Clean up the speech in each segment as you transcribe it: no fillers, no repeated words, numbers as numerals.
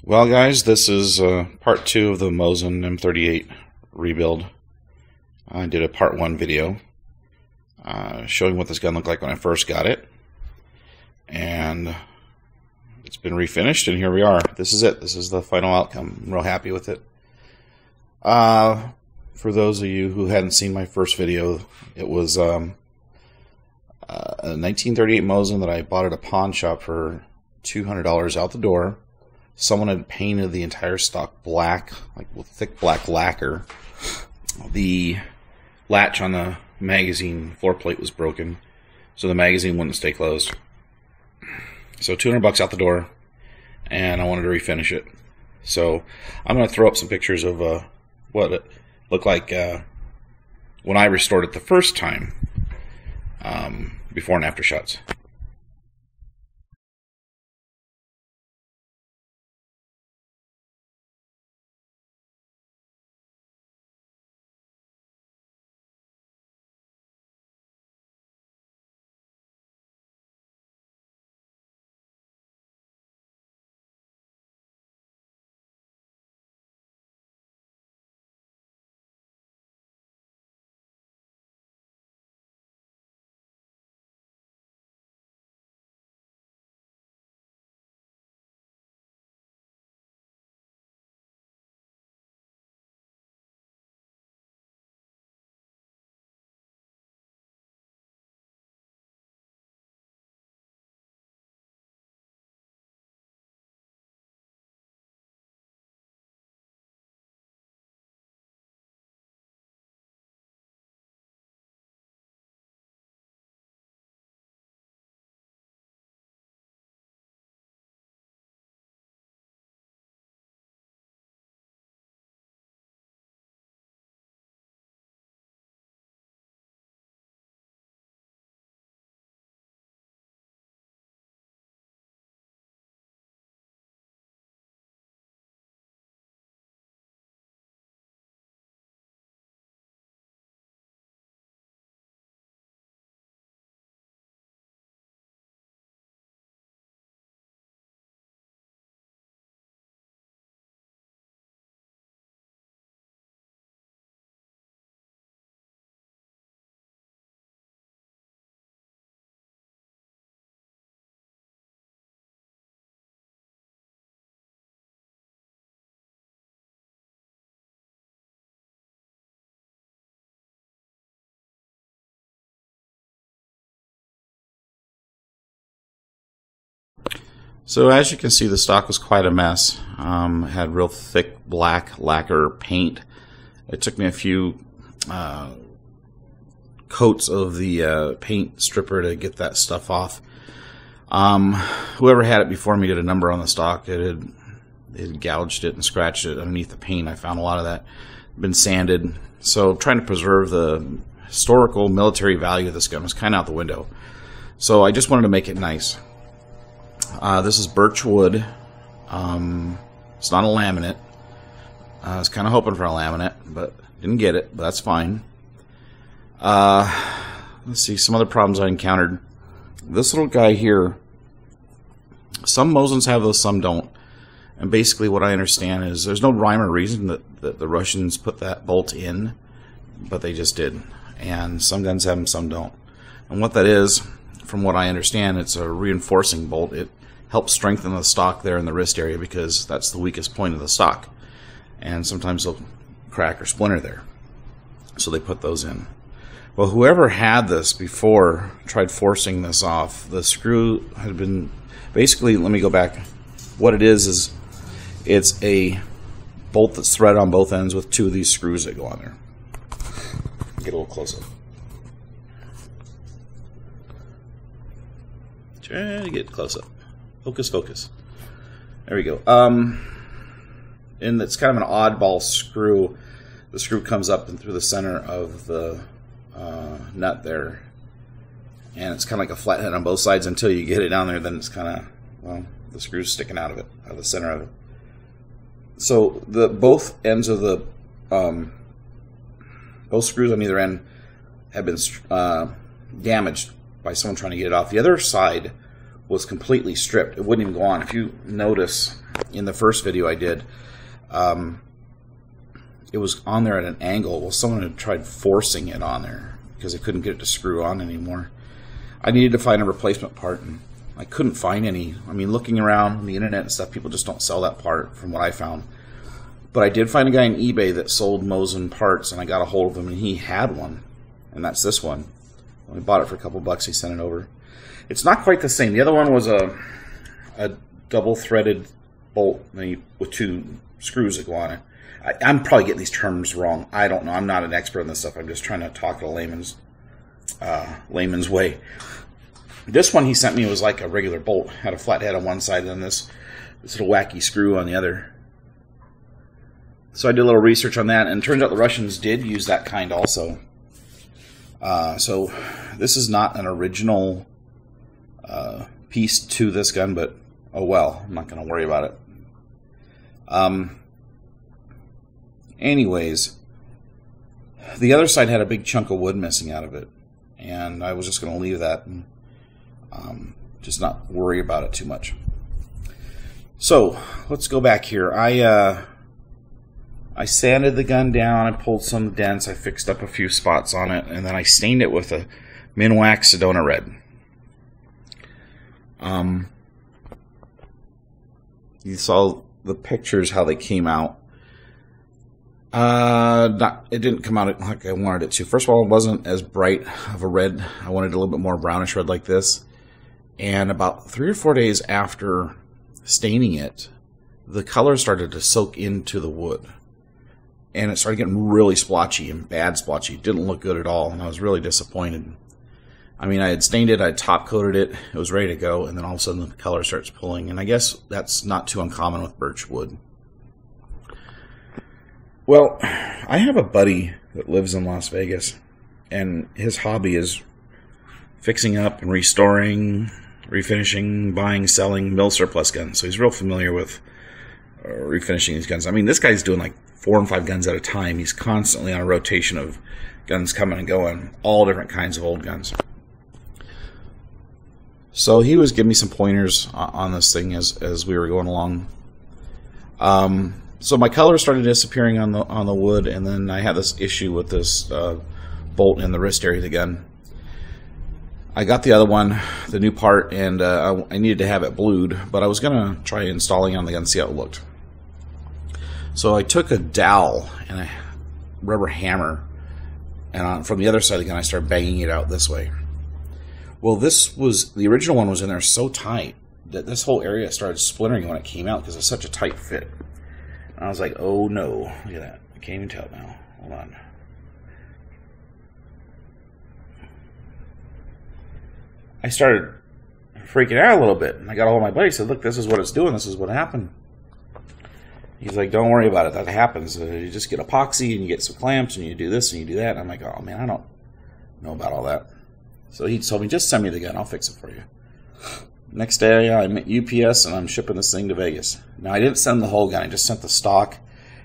Well, guys, this is part 2 of the Mosin M38 rebuild. I did a part 1 video showing what this gun looked like when I first got it, and it's been refinished, and here we are. This is it. This is the final outcome. I'm real happy with it. For those of you who hadn't seen my first video, it was a 1938 Mosin that I bought at a pawn shop for $200 out the door. Someone had painted the entire stock black, like with thick black lacquer. The latch on the magazine floor plate was broken, so the magazine wouldn't stay closed. So $200 out the door, and I wanted to refinish it. So I'm going to throw up some pictures of what it looked like when I restored it the first time, before and after shots. So as you can see, the stock was quite a mess. It had real thick black lacquer paint. It took me a few coats of the paint stripper to get that stuff off. Whoever had it before me did a number on the stock. It had gouged it and scratched it underneath the paint. I found a lot of that been sanded. So trying to preserve the historical military value of this gun was kind of out the window. So I just wanted to make it nice. This is birch wood. It's not a laminate. I was kind of hoping for a laminate, but didn't get it, but that's fine. Let's see, some other problems I encountered. This little guy here, some Mosins have those, some don't. And basically what I understand is there's no rhyme or reason that the Russians put that bolt in, but they just did. And some guns have them, some don't. And what that is, from what I understand, it's a reinforcing bolt. It helps strengthen the stock there in the wrist area because that's the weakest point of the stock. And sometimes they'll crack or splinter there. So they put those in. Well, whoever had this before tried forcing this off. The screw had been... Basically, let me go back. What it is it's a bolt that's threaded on both ends with two of these screws that go on there. Get a little close up. Try to get close up. Focus, focus. There we go. And it's kind of an oddball screw. The screw comes up and through the center of the nut there. And it's kind of like a flathead on both sides until you get it down there. Then it's kind of, well, the screw's sticking out of it, out of the center of it. So both ends of the, both screws on either end have been damaged by someone trying to get it off. The other side was completely stripped. It wouldn't even go on. If you notice in the first video I did, it was on there at an angle. Well, someone had tried forcing it on there because they couldn't get it to screw on anymore. I needed to find a replacement part, and I couldn't find any. I mean, looking around on the internet and stuff, people just don't sell that part from what I found. But I did find a guy on eBay that sold Mosin parts, and I got a hold of him, and he had one, and that's this one. When we bought it for a couple bucks, he sent it over. It's not quite the same. The other one was a double-threaded bolt with 2 screws that go on it. I'm probably getting these terms wrong. I don't know. I'm not an expert in this stuff. I'm just trying to talk a layman's way. This one he sent me was like a regular bolt. Had a flat head on one side and then this little wacky screw on the other. So I did a little research on that, and it turns out the Russians did use that kind also. So this is not an original piece to this gun, but oh well. I'm not going to worry about it. Anyways, the other side had a big chunk of wood missing out of it, and I was just going to leave that and just not worry about it too much. So let's go back here. I sanded the gun down, I pulled some dents, I fixed up a few spots on it, and then I stained it with a Minwax Sedona Red. You saw the pictures, how they came out. It didn't come out like I wanted it to. First of all, it wasn't as bright of a red. I wanted a little bit more brownish red like this. And about 3 or 4 days after staining it, the color started to soak into the wood. And it started getting really splotchy and bad splotchy. It didn't look good at all, and I was really disappointed. I mean, I had stained it, I had top coated it, it was ready to go, and then all of a sudden the color starts pulling. And I guess that's not too uncommon with birch wood. Well, I have a buddy that lives in Las Vegas, and his hobby is fixing up and restoring, refinishing, buying, selling mill surplus guns. So he's real familiar with refinishing these guns. I mean, this guy's doing like 4 and 5 guns at a time. He's constantly on a rotation of guns coming and going, all different kinds of old guns. So he was giving me some pointers on this thing as we were going along. So my color started disappearing on the wood, and then I had this issue with this bolt in the wrist area of the gun. I got the other one, the new part, and I needed to have it blued, but I was going to try installing it on the gun and see how it looked. So I took a dowel and a rubber hammer, and from the other side of the gun I started banging it out this way. Well, the original one was in there so tight that this whole area started splintering when it came out because it's such a tight fit. And I was like, oh no, look at that. I can't even tell now. Hold on. I started freaking out a little bit, and I got a hold of my buddy and said, look, this is what it's doing, this is what happened. He's like, don't worry about it, that happens. You just get epoxy, and you get some clamps, and you do this, and you do that. And I'm like, oh man, I don't know about all that. So he told me, just send me the gun, I'll fix it for you. Next day, I'm at UPS, and I'm shipping this thing to Vegas. Now, I didn't send the whole gun, I just sent the stock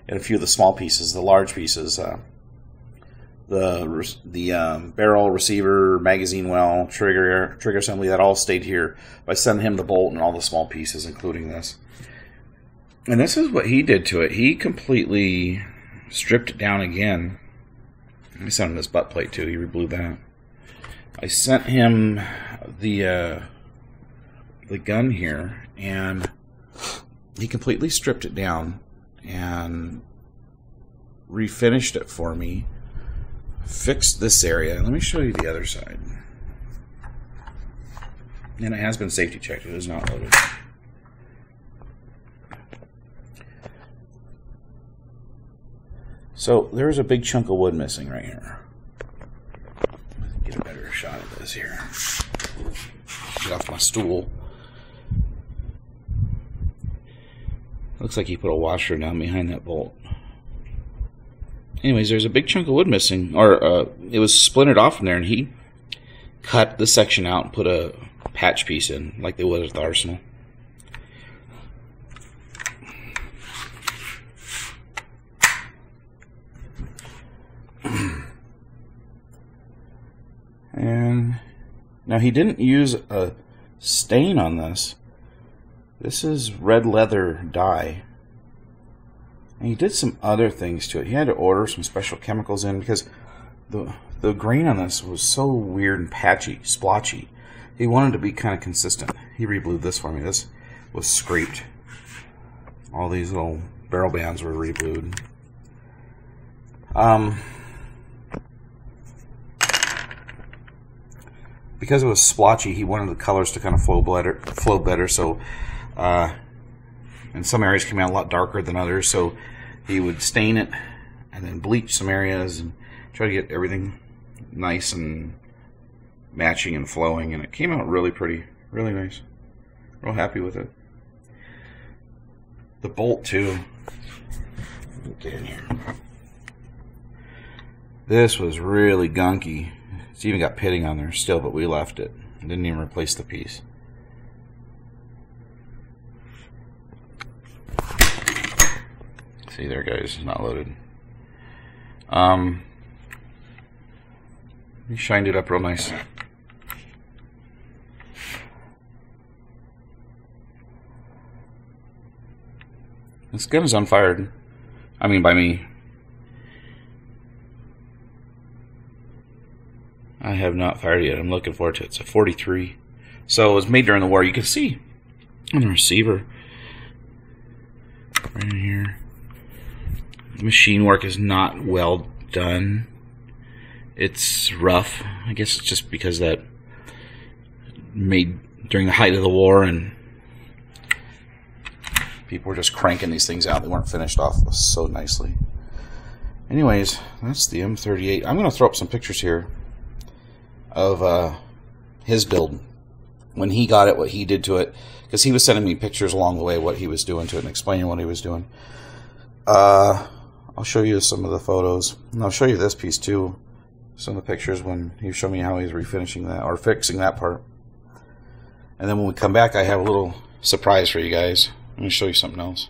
and a few of the small pieces. The large pieces, the barrel, receiver, magazine well, trigger assembly, that all stayed here. But I sent him the bolt and all the small pieces, including this. And this is what he did to it. He completely stripped it down again. I sent him this butt plate too. He reblew that. I sent him the gun here, and he completely stripped it down and refinished it for me. Fixed this area. Let me show you the other side. And it has been safety checked. It is not loaded. So there's a big chunk of wood missing right here. Get a better shot of this here. Get off my stool. Looks like he put a washer down behind that bolt. Anyways, there's a big chunk of wood missing, or it was splintered off from there, and he cut the section out and put a patch piece in, like they would at the arsenal. And now he didn't use a stain on this. This is red leather dye. And he did some other things to it. He had to order some special chemicals in because the grain on this was so weird and patchy, splotchy. He wanted to be kind of consistent. He reblued this for me. This was scraped. All these little barrel bands were reblued. Because it was splotchy, he wanted the colors to kind of flow better. So, in some areas came out a lot darker than others. So he would stain it and then bleach some areas and try to get everything nice and matching and flowing. And it came out really pretty, really nice. Real happy with it. The bolt too. Get in here. This was really gunky. It's even got pitting on there still, but we left it. Didn't even replace the piece. See there, guys, it's not loaded. He shined it up real nice. This gun is unfired. I mean, by me. I have not fired it yet. I'm looking forward to it. It's a 43. So it was made during the war. You can see on the receiver right in here. The machine work is not well done. It's rough. I guess it's just because that made during the height of the war and people were just cranking these things out. They weren't finished off so nicely. Anyways, that's the M38. I'm going to throw up some pictures here of his build when he got it, what he did to it, because he was sending me pictures along the way what he was doing to it and explaining what he was doing. I'll show you some of the photos, and I'll show you this piece too, some of the pictures when he showed me how he's refinishing that or fixing that part. And then when we come back, I have a little surprise for you guys. Let me show you something else.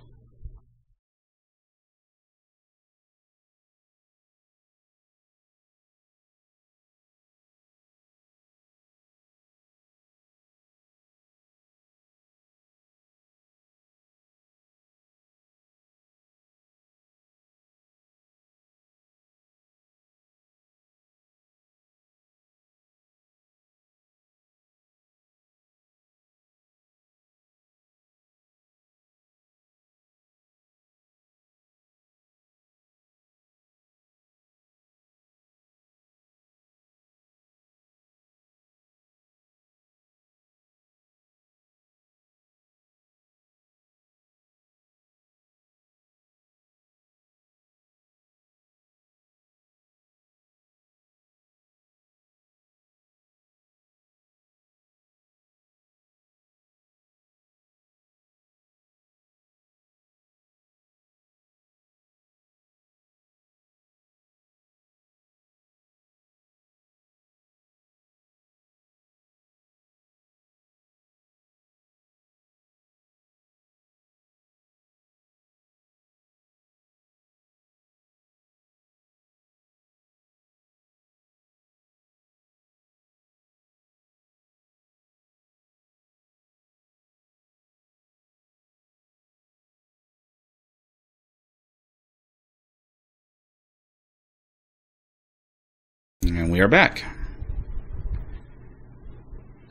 And we are back.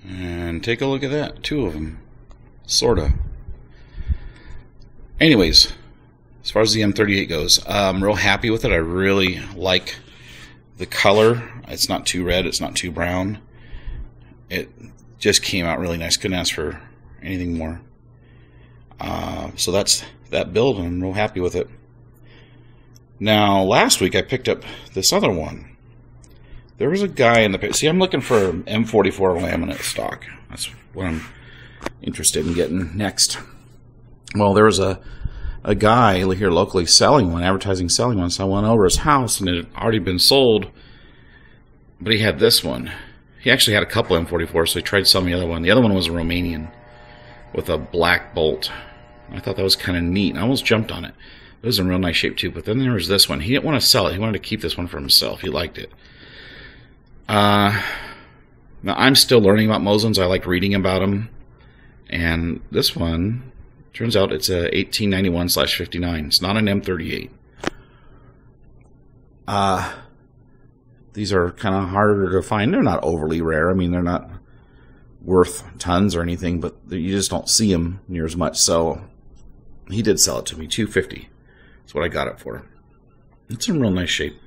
And take a look at that. 2 of them. Sorta. Anyways, as far as the M38 goes, I'm real happy with it. I really like the color. It's not too red. It's not too brown. It just came out really nice. Couldn't ask for anything more. So that's that build, and I'm real happy with it. Now, last week I picked up this other one. There was a guy in the... See, I'm looking for M44 laminate stock. That's what I'm interested in getting next. Well, there was a guy here locally selling one, advertising selling one. So I went over his house, and it had already been sold. But he had this one. He actually had a couple M44s, so he tried selling the other one. The other one was a Romanian with a black bolt. I thought that was kind of neat. I almost jumped on it. It was in real nice shape, too. But then there was this one. He didn't want to sell it. He wanted to keep this one for himself. He liked it. Now, I'm still learning about Mosins. I like reading about them. And this one, turns out it's a 1891/59. It's not an M38. These are kind of harder to find. They're not overly rare. I mean, they're not worth tons or anything, but you just don't see them near as much. So he did sell it to me, $250. That's what I got it for. It's in real nice shape.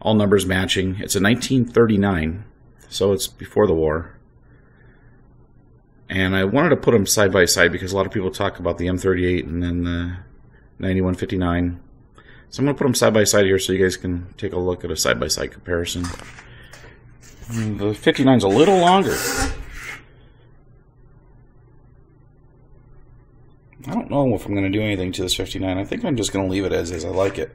All numbers matching. It's a 1939, so it's before the war. And I wanted to put them side by side because a lot of people talk about the M38 and then the 9159. So I'm going to put them side by side here so you guys can take a look at a side by side comparison. The 59 is a little longer. I don't know if I'm going to do anything to this 59. I think I'm just going to leave it as is. I like it.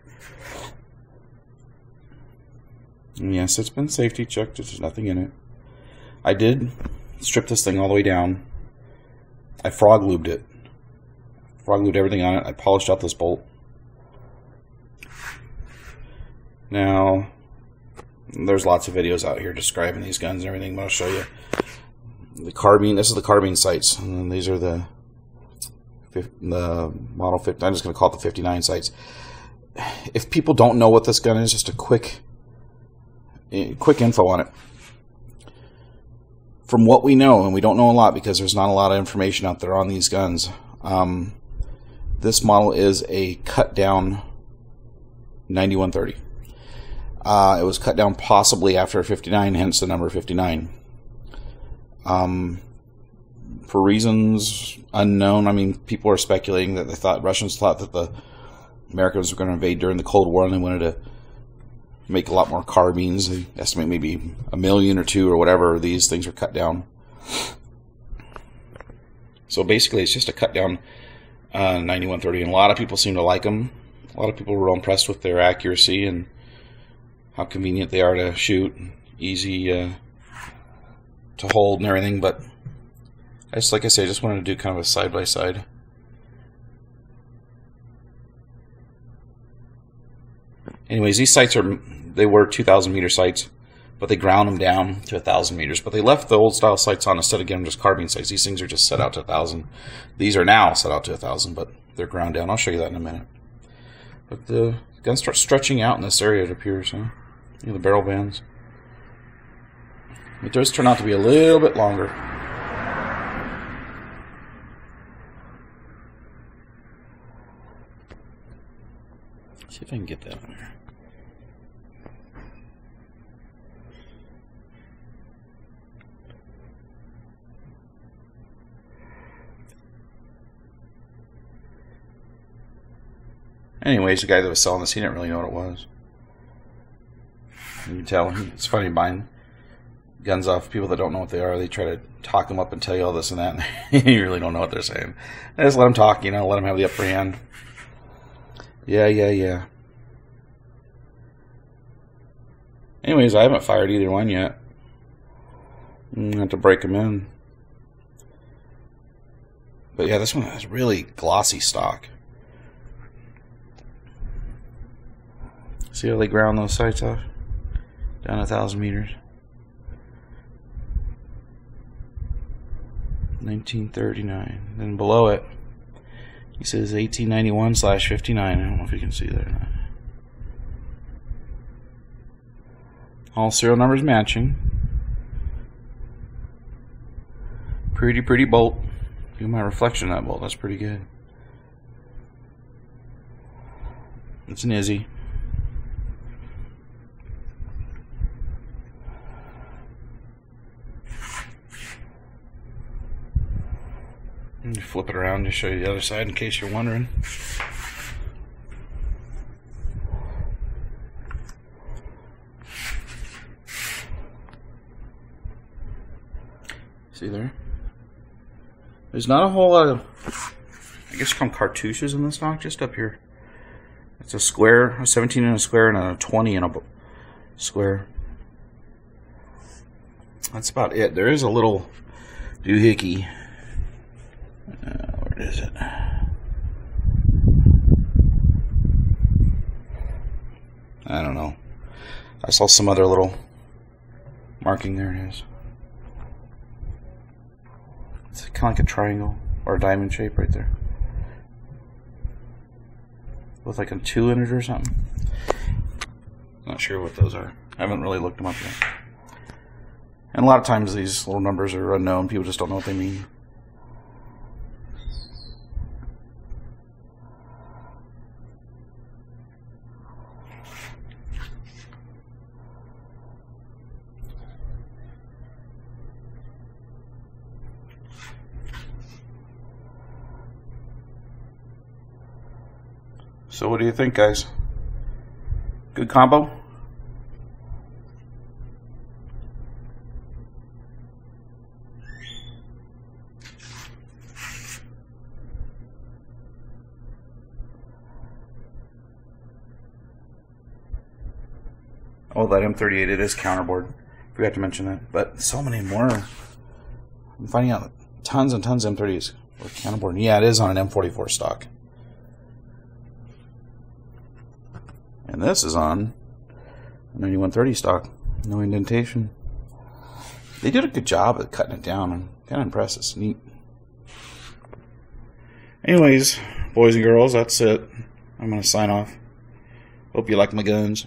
And yes, it's been safety checked. There's nothing in it. I did strip this thing all the way down. I frog lubed it. Frog lubed everything on it. I polished out this bolt. Now, there's lots of videos out here describing these guns and everything, but I'll show you. The carbine, this is the carbine sights, and then these are the Model 50. I'm just going to call it the 59 sights. If people don't know what this gun is, just a quick info on it. From what we know, and we don't know a lot because there's not a lot of information out there on these guns, this model is a cut down 9130. It was cut down possibly after a 59, hence the number 59. For reasons unknown, I mean, people are speculating that Russians thought that the Americans were going to invade during the Cold War and they wanted to make a lot more carbines. They estimate maybe 1 million or 2 or whatever of these things were cut down. So basically it's just a cut down 9130, and a lot of people seem to like them. A lot of people were impressed with their accuracy and how convenient they are to shoot, easy to hold and everything. But like I say, I just wanted to do kind of a side by side. Anyways, these sights they were 2,000 meter sights, but they ground them down to 1,000 meters. But they left the old style sights on instead of getting just carbine sights. These things are just set out to 1,000. These are now set out to 1,000, but they're ground down. I'll show you that in a minute. But the gun starts stretching out in this area, it appears. Huh? You know, the barrel bands. It does turn out to be a little bit longer. See if I can get that on there. Anyways, the guy that was selling this, he didn't really know what it was. You can tell. It's funny buying guns off people that don't know what they are. They try to talk them up and tell you all this and that, and you really don't know what they're saying. And just let them talk, you know, let them have the upper hand. Yeah. Anyways, I haven't fired either one yet. I'm going to have to break them in. But yeah, this one has really glossy stock. See how they ground those sights off? Down 1,000 meters. 1939. Then below it, he says 1891/59. I don't know if you can see that or not. All serial numbers matching. Pretty bolt. Look at my reflection of that bolt. That's pretty good. It's an Izzy. Let me flip it around to show you the other side in case you're wondering. See there? There's not a whole lot of, I guess, from cartouches in the stock, just up here. It's a square, a 17 in a square, and a 20 in a square. That's about it. There is a little doohickey. Where is it? I don't know. I saw some other little marking. There it is. kind of like a triangle or a diamond shape right there, with like a 2 in it or something. Not sure what those are. I haven't really looked them up yet. And a lot of times these little numbers are unknown. People just don't know what they mean. So what do you think, guys? Good combo? Oh, that M38, it is counterboard. Forgot to mention that. But so many more. I'm finding out tons and tons of M30s with counterboard. Yeah, it is on an M44 stock. And this is on a 9130 stock. No indentation. They did a good job at cutting it down. I'm kind of impressed. It's neat. Anyways, boys and girls, that's it. I'm going to sign off. Hope you like my guns.